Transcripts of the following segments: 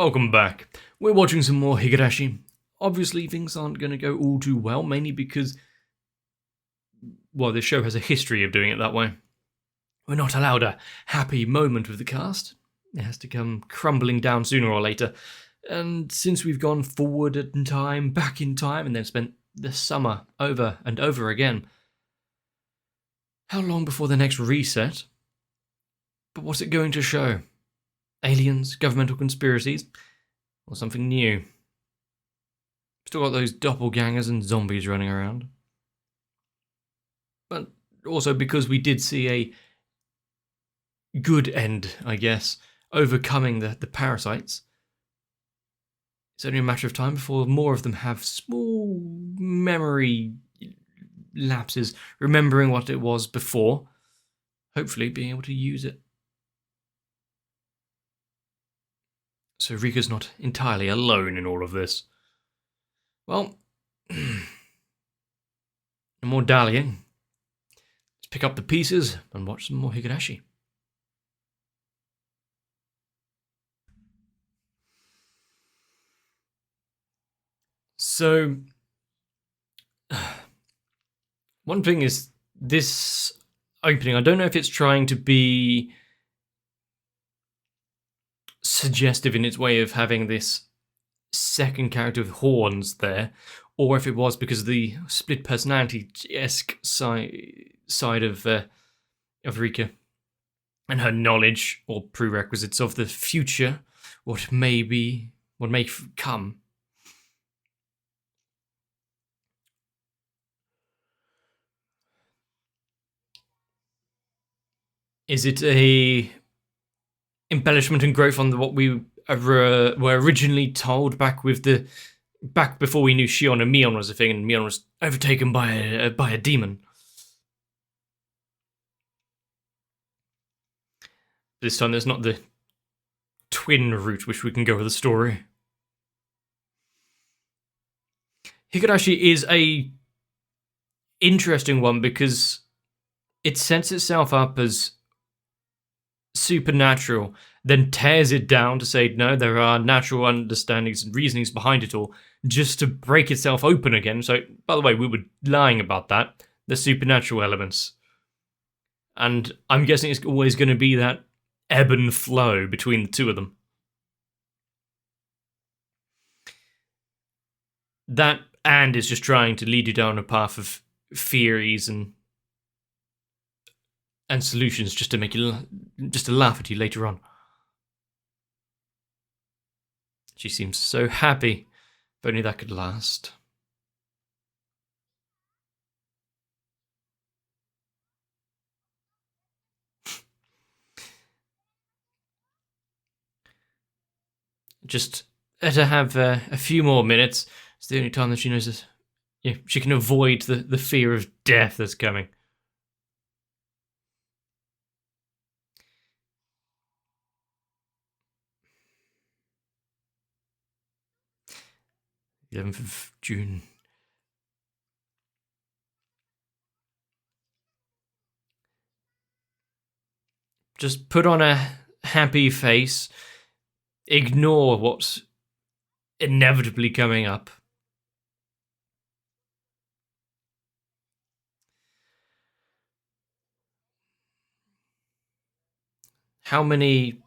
Welcome back. We're watching some more Higurashi. Obviously, things aren't going to go all too well, mainly because, well, this show has a history of doing it that way. We're not allowed a happy moment with the cast. It has to come crumbling down sooner or later. And since we've gone forward in time, back in time, and then spent the summer over and over again, how long before the next reset? But what's it going to show? Aliens, governmental conspiracies, or something new? Still got those doppelgangers and zombies running around. But also because we did see a good end, I guess, overcoming the parasites. It's only a matter of time before more of them have small memory lapses, remembering what it was before, hopefully being able to use it. So Rika's not entirely alone in all of this. Well, no more dallying. Let's pick up the pieces and watch some more Higurashi. So, one thing is this opening, I don't know if it's trying to be suggestive in its way of having this second character with horns there, or if it was because of the split personality-esque side of Rika and her knowledge or prerequisites of the future, what may come. Is it a embellishment and growth on what we were originally told back before we knew Shion and Mion was a thing, and Mion was overtaken by a demon? This time there's not the twin route which we can go with the story. Higurashi is a interesting one because it sets itself up as supernatural, then tears it down to say, no, there are natural understandings and reasonings behind it all, just to break itself open again. So, by the way, we were lying about that. The supernatural elements. And I'm guessing it's always going to be that ebb and flow between the two of them. That and is just trying to lead you down a path of theories and solutions just to make you laugh at you later on. She seems so happy. If only that could last. Just let her have a few more minutes. It's the only time that she knows that she can avoid the fear of death that's coming. The 11th of June. Just put on a happy face. Ignore what's inevitably coming up. How many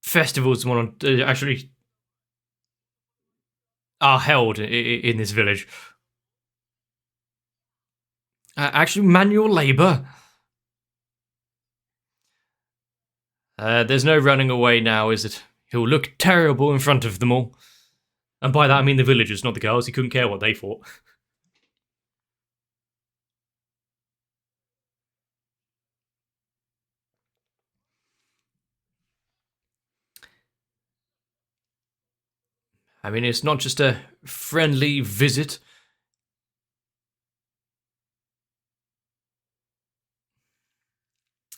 festivals actually are held in this village? Actually, manual labour. There's no running away now, is it? He'll look terrible in front of them all. And by that I mean the villagers, not the girls. He couldn't care what they thought. I mean, it's not just a friendly visit.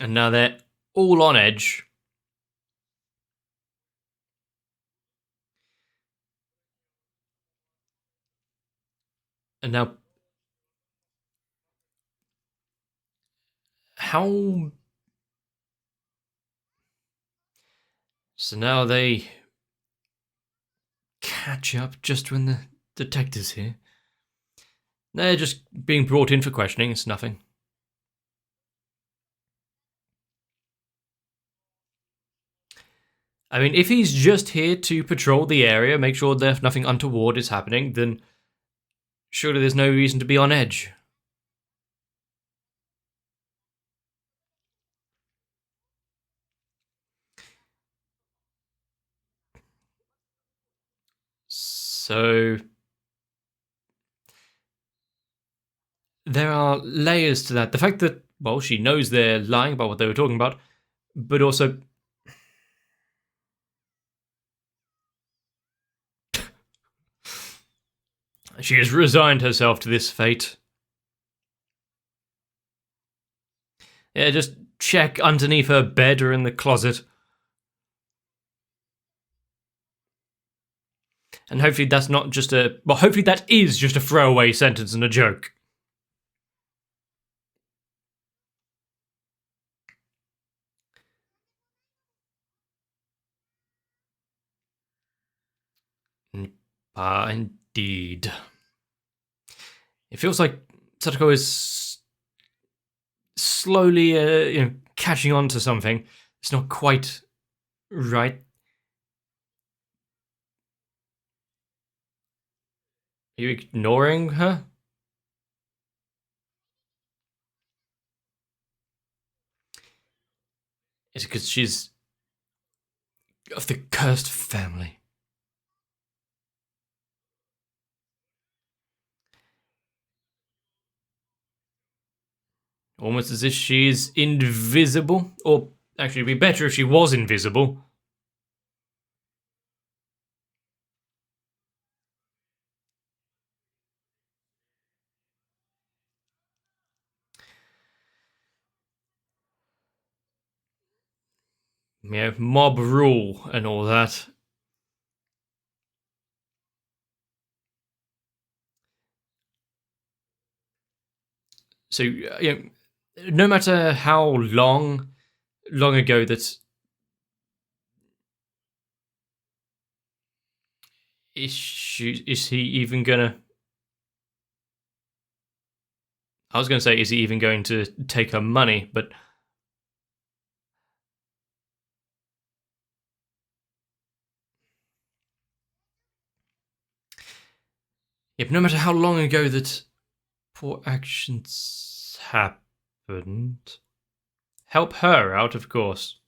And now they're all on edge. And now, how? So now they catch up just when the detective's here. They're just being brought in for questioning, it's nothing. I mean, if he's just here to patrol the area, make sure that nothing untoward is happening, then surely there's no reason to be on edge. So there are layers to that. The fact that, well, she knows they're lying about what they were talking about, but also she has resigned herself to this fate. Yeah, just check underneath her bed or in the closet. And hopefully that's not just a... Well, hopefully that is just a throwaway sentence and a joke. Indeed. It feels like Satoko is slowly, catching on to something. It's not quite right. Are you ignoring her? Is it because she's of the cursed family? Almost as if she's invisible. Or actually, it'd be better if she was invisible. Mob rule and all that. So, no matter how long ago that is he even gonna? I was gonna say, is he even going to take her money? But yep, no matter how long ago that poor actions happened, help her out, of course.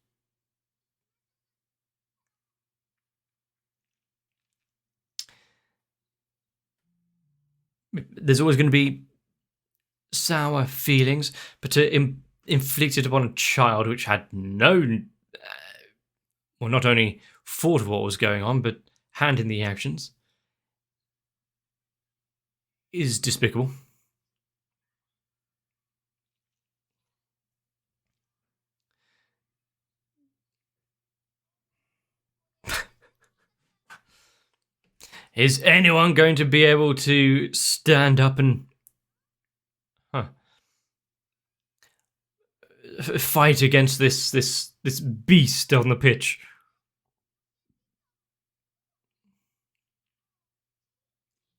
There's always going to be sour feelings, but to inflict it upon a child which had no, well, not only thought of what was going on, but hand in the actions, is despicable. Is anyone going to be able to stand up and fight against this beast on the pitch?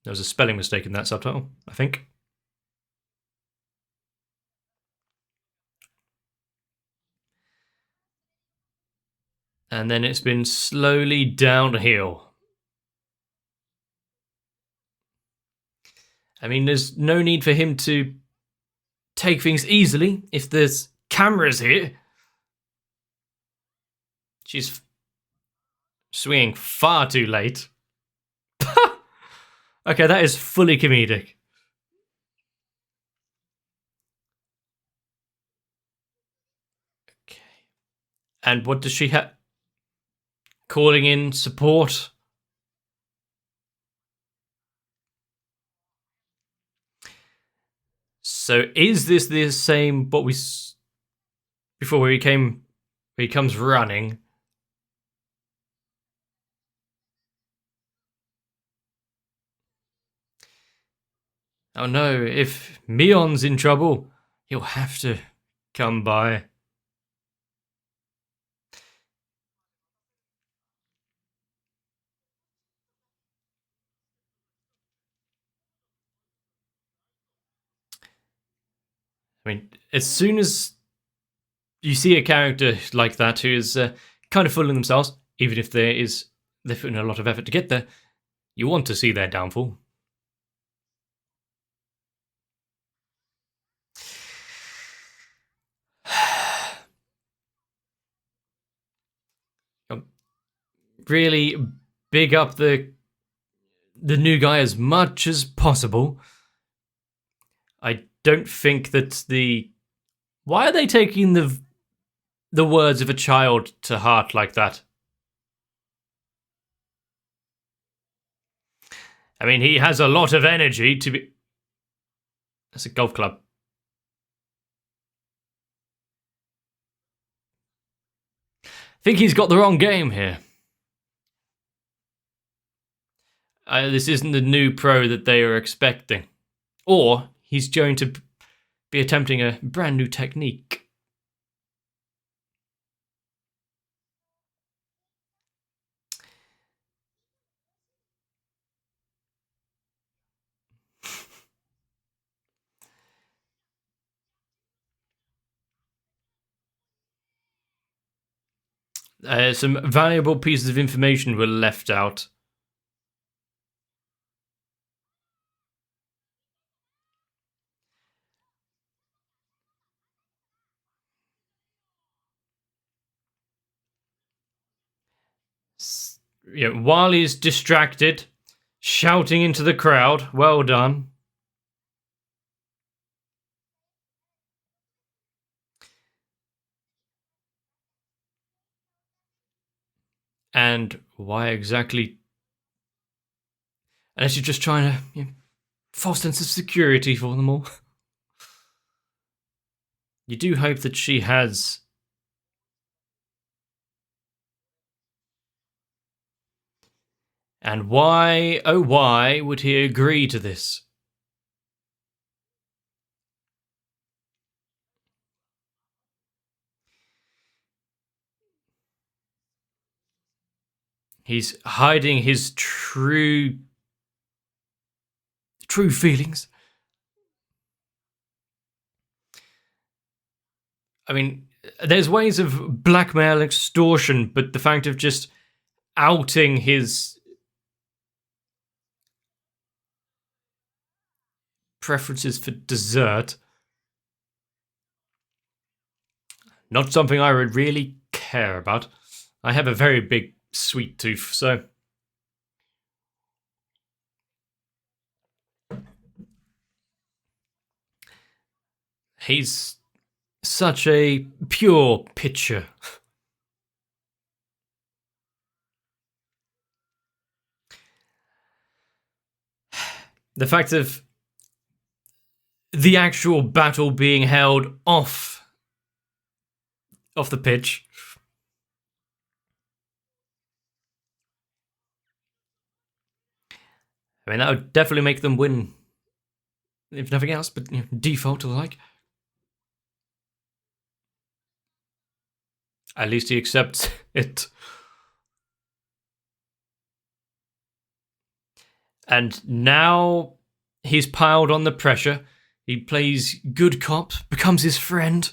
There was a spelling mistake in that subtitle, I think. And then it's been slowly downhill. I mean, there's no need for him to take things easily if there's cameras here. She's swinging far too late. Okay, that is fully comedic. Okay. And what does she have? Calling in support? So is this the same what we before where he comes running? Oh no, if Mion's in trouble, he'll have to come by. mean, as soon as you see a character like that who is kind of fooling themselves, even if they're putting a lot of effort to get there, you want to see their downfall. Really big up the new guy as much as possible. I don't think that why are they taking the words of a child to heart like that? I mean, he has a lot of energy to be... That's a golf club. I think he's got the wrong game here. This isn't the new pro that they are expecting. Or he's going to be attempting a brand new technique. Some valuable pieces of information were left out. While he's distracted, shouting into the crowd, well done. And why exactly? Unless you're just trying to false sense of security for them all. You do hope that she has. And why, oh why, would he agree to this? He's hiding his true feelings. I mean, there's ways of blackmail, extortion, but the fact of just outing his preferences for dessert, not something I would really care about. I have a very big sweet tooth, so... He's such a pure pitcher. The fact of the actual battle being held off the pitch. I mean, that would definitely make them win, if nothing else, but default alike. At least he accepts it. And now he's piled on the pressure. He plays good cop, becomes his friend.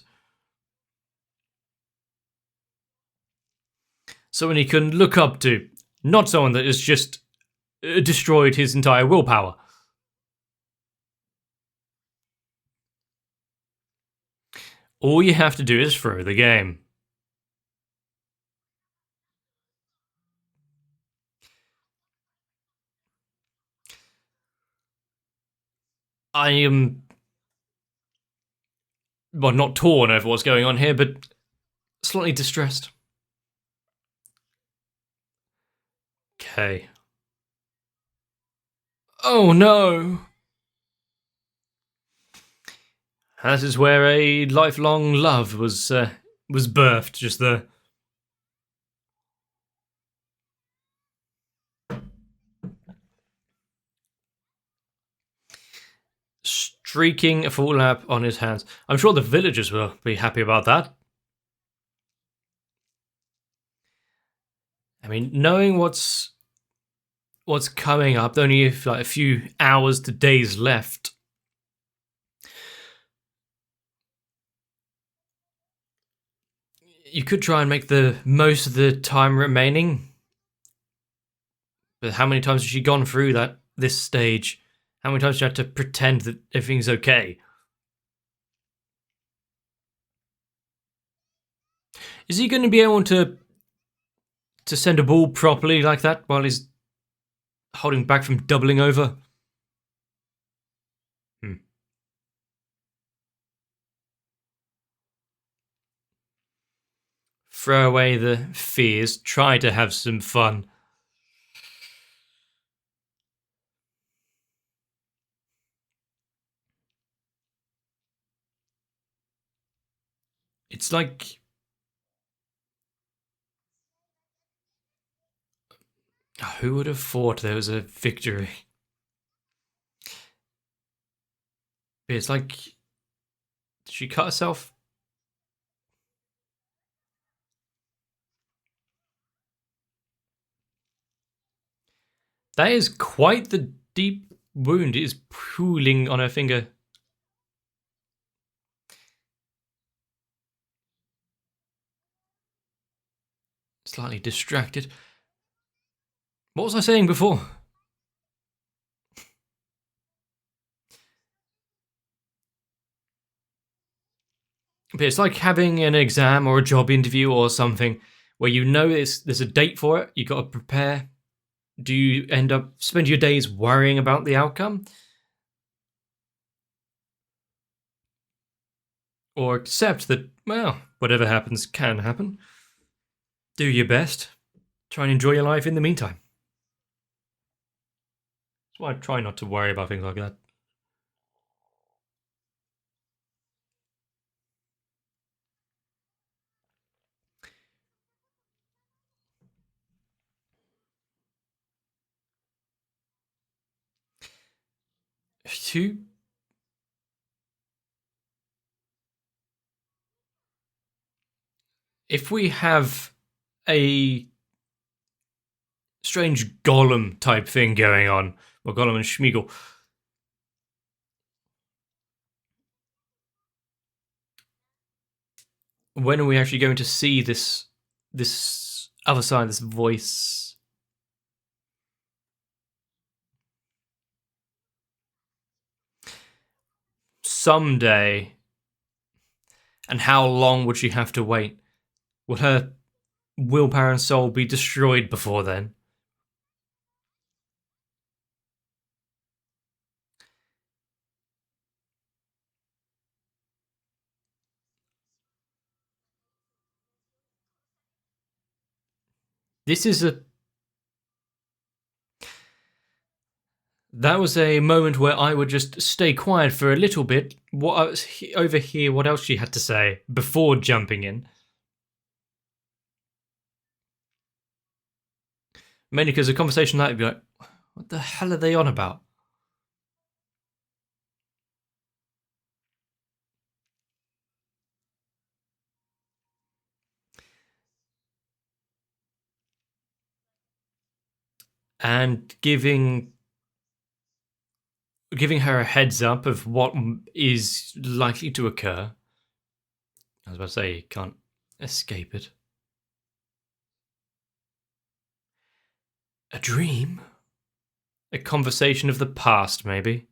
Someone he can look up to, not someone that has just destroyed his entire willpower. All you have to do is throw the game. I am, well, not torn over what's going on here, but slightly distressed. Okay. Oh no! That is where a lifelong love was birthed, just there. Streaking a full lap on his hands. I'm sure the villagers will be happy about that. I mean, knowing what's coming up, only like a few hours to days left. You could try and make the most of the time remaining. But how many times has she gone through this stage? How many times has she had to pretend that everything's okay? Is he going to be able to send a ball properly like that while he's holding back from doubling over? Throw away the fears, try to have some fun. It's like... who would have thought there was a victory? It's like... did she cut herself? That is quite the deep wound. It is pooling on her finger. Slightly distracted. What was I saying before? But it's like having an exam or a job interview or something where you know there's a date for it, you got to prepare. Do you end up spend your days worrying about the outcome? Or accept that, well, whatever happens can happen. Do your best. Try and enjoy your life in the meantime. That's why I try not to worry about things like that. Two. If we have a strange Gollum type thing going on, or Gollum and Schmeagol, when are we actually going to see this other side, this voice? Someday. And how long would she have to wait? Would her willpower and soul be destroyed before then? This is a... that was a moment where I would just stay quiet for a little bit, overhear what else she had to say before jumping in. Mainly because a conversation like that would be like, what the hell are they on about? And giving her a heads up of what is likely to occur. I was about to say, you can't escape it. A dream? A conversation of the past, maybe?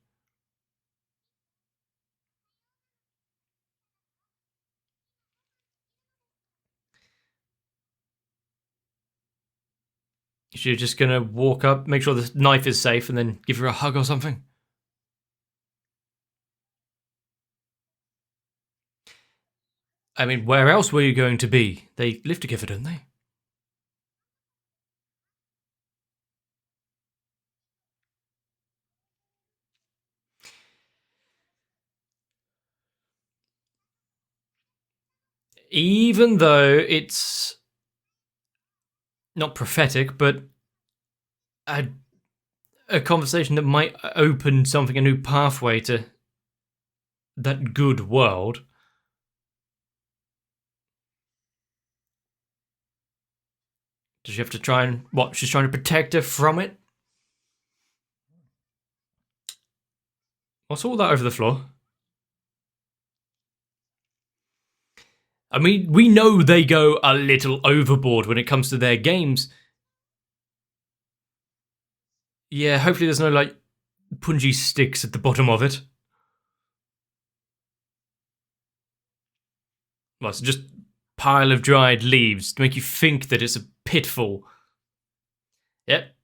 You're just gonna walk up, make sure the knife is safe, and then give her a hug or something? I mean, where else were you going to be? They live together, don't they? Even though it's not prophetic, but a conversation that might open something, a new pathway to that good world. Does she have to try and... what, she's trying to protect her from it? What's all that over the floor? I mean, we know they go a little overboard when it comes to their games. Yeah, hopefully there's no, like, punji sticks at the bottom of it. Well, it's just pile of dried leaves to make you think that it's a pitfall. Yep.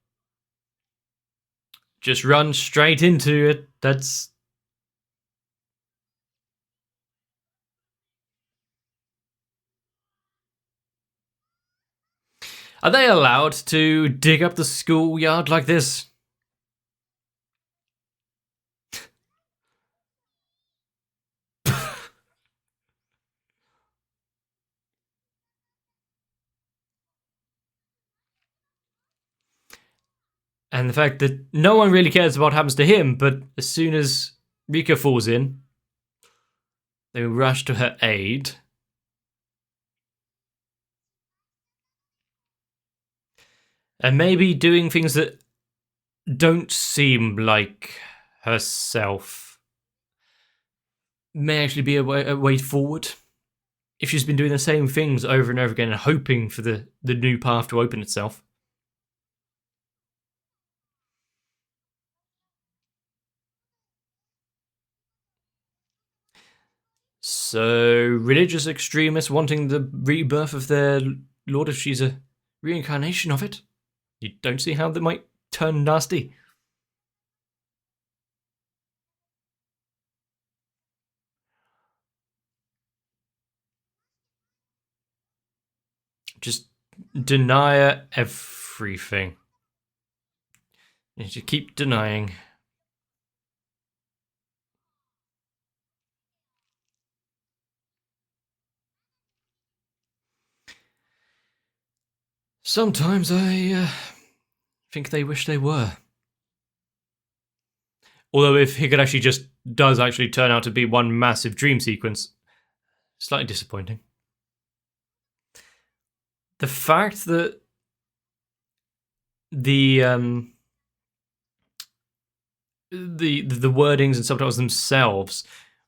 Just run straight into it. That's... Are they allowed to dig up the schoolyard like this? And the fact that no one really cares about what happens to him, but as soon as Rika falls in, they rush to her aid. And maybe doing things that don't seem like herself may actually be a way forward. If she's been doing the same things over and over again and hoping for the new path to open itself. So, religious extremists wanting the rebirth of their lord if she's a reincarnation of it? You don't see how they might turn nasty. Just deny her everything. You should keep denying. Sometimes I think they wish they were. Although if Higurashi just does actually turn out to be one massive dream sequence, slightly disappointing. The fact that the wordings and subtitles themselves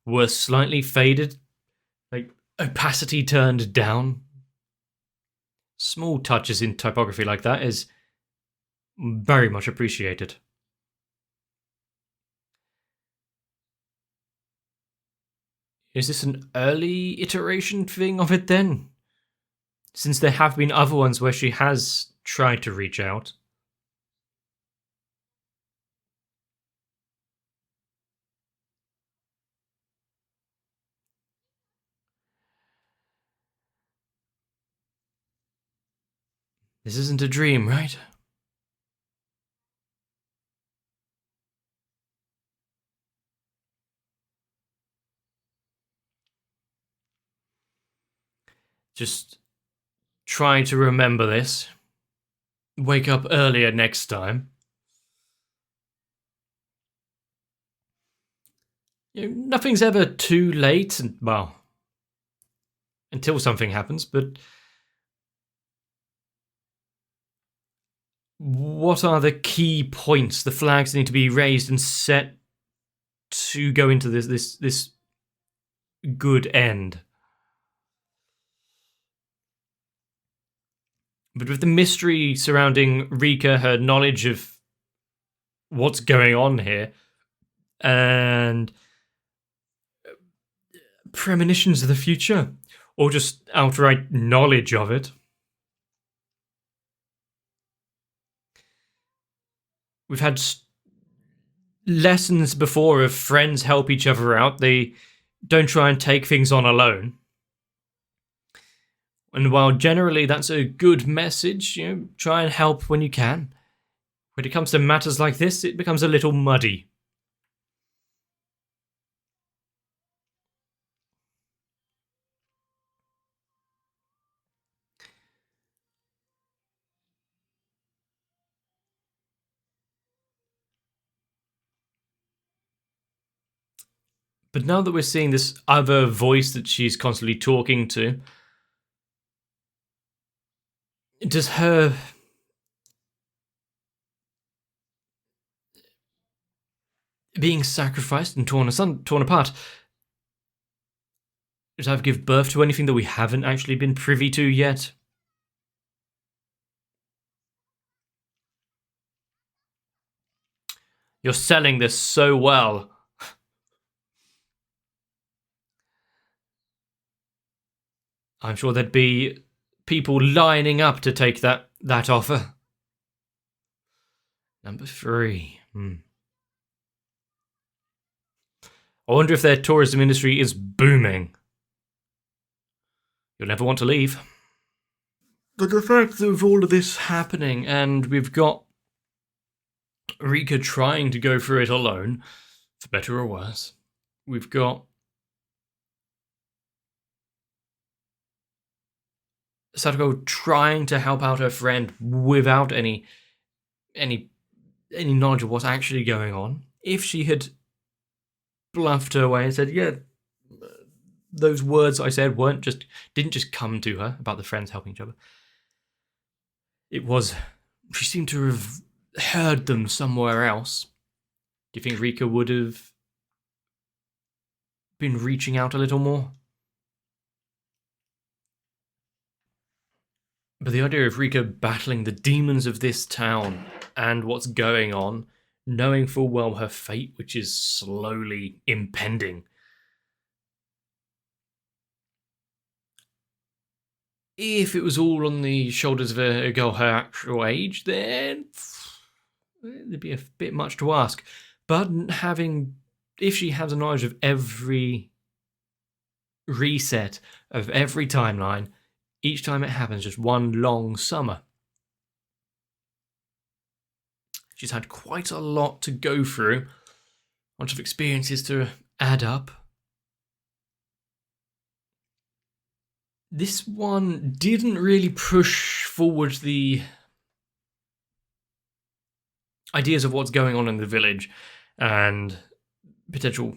were slightly faded, like opacity turned down. Small touches in typography like that is very much appreciated. Is this an early iteration thing of it then? Since there have been other ones where she has tried to reach out. This isn't a dream, right? Just try to remember this. Wake up earlier next time. You know, nothing's ever too late, and well, until something happens, but what are the key points, the flags that need to be raised and set to go into this good end? But with the mystery surrounding Rika, her knowledge of what's going on here, and premonitions of the future, or just outright knowledge of it. We've had lessons before of friends help each other out. They don't try and take things on alone. And while generally that's a good message, you know, try and help when you can. When it comes to matters like this, it becomes a little muddy. But now that we're seeing this other voice that she's constantly talking to, does her being sacrificed and torn apart Does that give birth to anything that we haven't actually been privy to yet? You're selling this so well. I'm sure there'd be people lining up to take that offer. Number 3. I wonder if their tourism industry is booming. You'll never want to leave. But the fact of all of this happening, and we've got Rika trying to go through it alone, for better or worse. We've got Satoko trying to help out her friend without any knowledge of what's actually going on. If she had bluffed her way and said, yeah, those words I said didn't just come to her about the friends helping each other. It was, she seemed to have heard them somewhere else. Do you think Rika would have been reaching out a little more? But the idea of Rika battling the demons of this town and what's going on, knowing full well her fate, which is slowly impending. If it was all on the shoulders of a girl her actual age, then there'd be a bit much to ask. But if she has a knowledge of every reset of every timeline, each time it happens, just one long summer. She's had quite a lot to go through, a bunch of experiences to add up. This one didn't really push forward the ideas of what's going on in the village and potential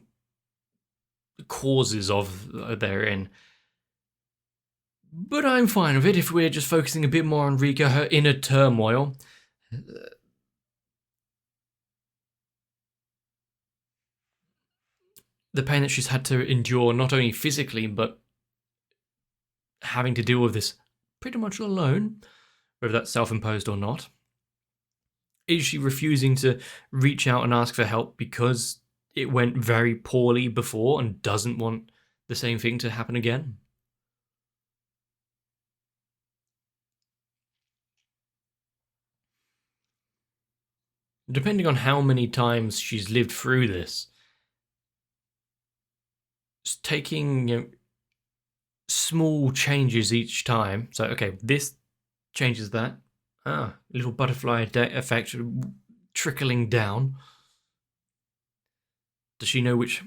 causes of therein. But I'm fine with it if we're just focusing a bit more on Rika, her inner turmoil. The pain that she's had to endure, not only physically, but having to deal with this pretty much alone, whether that's self-imposed or not. Is she refusing to reach out and ask for help because it went very poorly before and doesn't want the same thing to happen again? Depending on how many times she's lived through this, just taking small changes each time. So, okay, this changes that. Little butterfly effect trickling down. Does she know which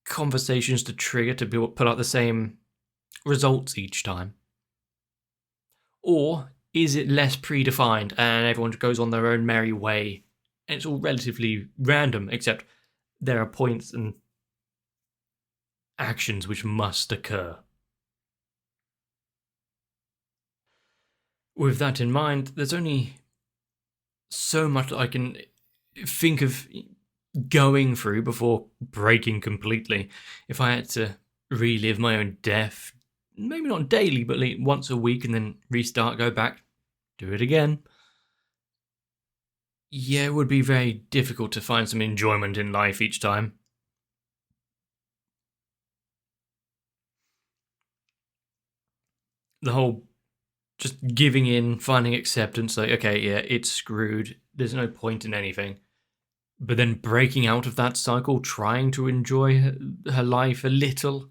conversations to trigger to put out the same results each time? Or is it less predefined and everyone goes on their own merry way and it's all relatively random, except there are points and actions which must occur? With that in mind, there's only so much that I can think of going through before breaking completely. If I had to relive my own death, maybe not daily, but like once a week and then restart, go back, do it again. Yeah, it would be very difficult to find some enjoyment in life each time. The whole just giving in, finding acceptance, like, okay, yeah, it's screwed, there's no point in anything. But then breaking out of that cycle, trying to enjoy her life a little,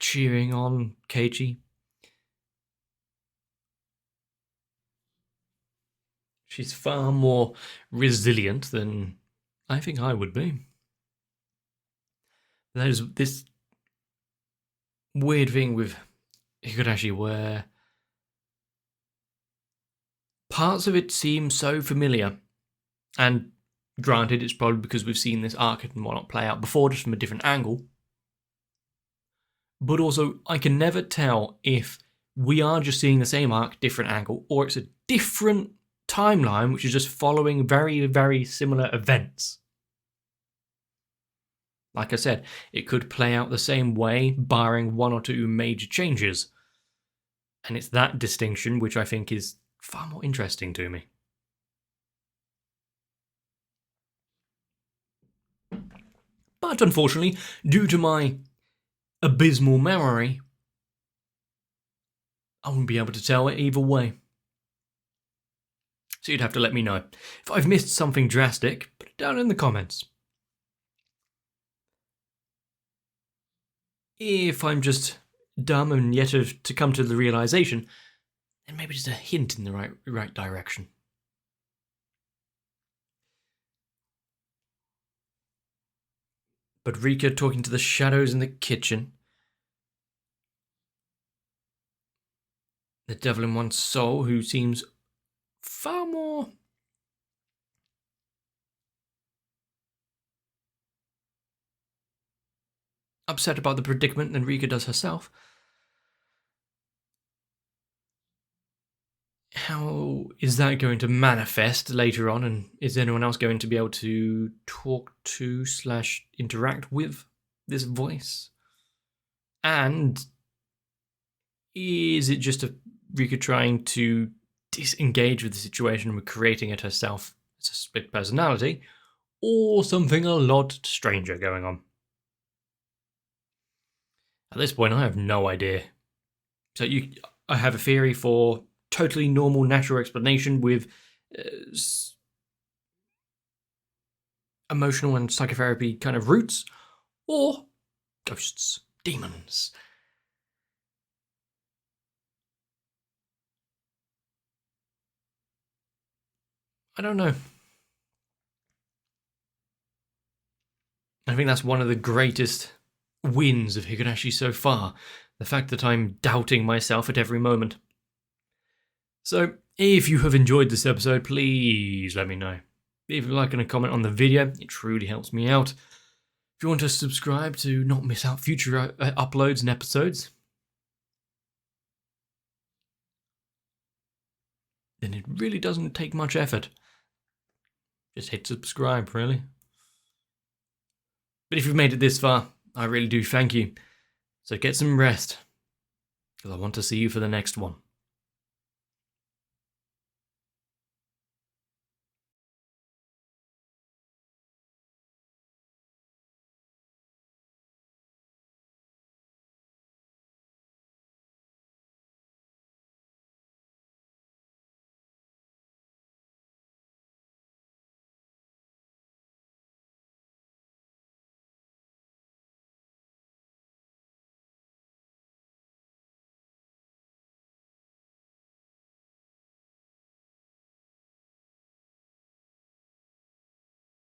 cheering on Keiichi. She's far more resilient than I think I would be. There's this weird thing with Higurashi where parts of it seem so familiar, and granted, it's probably because we've seen this arc and whatnot play out before, just from a different angle. But also, I can never tell if we are just seeing the same arc, different angle, or it's a different timeline which is just following very, very similar events. Like I said, it could play out the same way, barring one or two major changes. And it's that distinction which I think is far more interesting to me. But unfortunately, due to my abysmal memory, I won't be able to tell it either way. So you'd have to let me know. If I've missed something drastic, put it down in the comments. If I'm just dumb and yet to come to the realization, then maybe just a hint in the right direction. But Rika talking to the shadows in the kitchen. The devil in one's soul who seems far more upset about the predicament than Rika does herself. How is that going to manifest later on, and is anyone else going to be able to talk to / interact with this voice? And is it just Rika trying to disengage with the situation and creating it herself as a split personality, or something a lot stranger going on? At this point, I have no idea. So I have a theory for totally normal, natural explanation with emotional and psychotherapy kind of roots, or ghosts, demons. I don't know. I think that's one of the greatest wins of Higurashi so far, the fact that I'm doubting myself at every moment. So, if you have enjoyed this episode, please let me know. Leave a like and a comment on the video, it truly helps me out. If you want to subscribe to not miss out future uploads and episodes, then it really doesn't take much effort. Just hit subscribe, really. But if you've made it this far, I really do thank you. So get some rest, because I want to see you for the next one.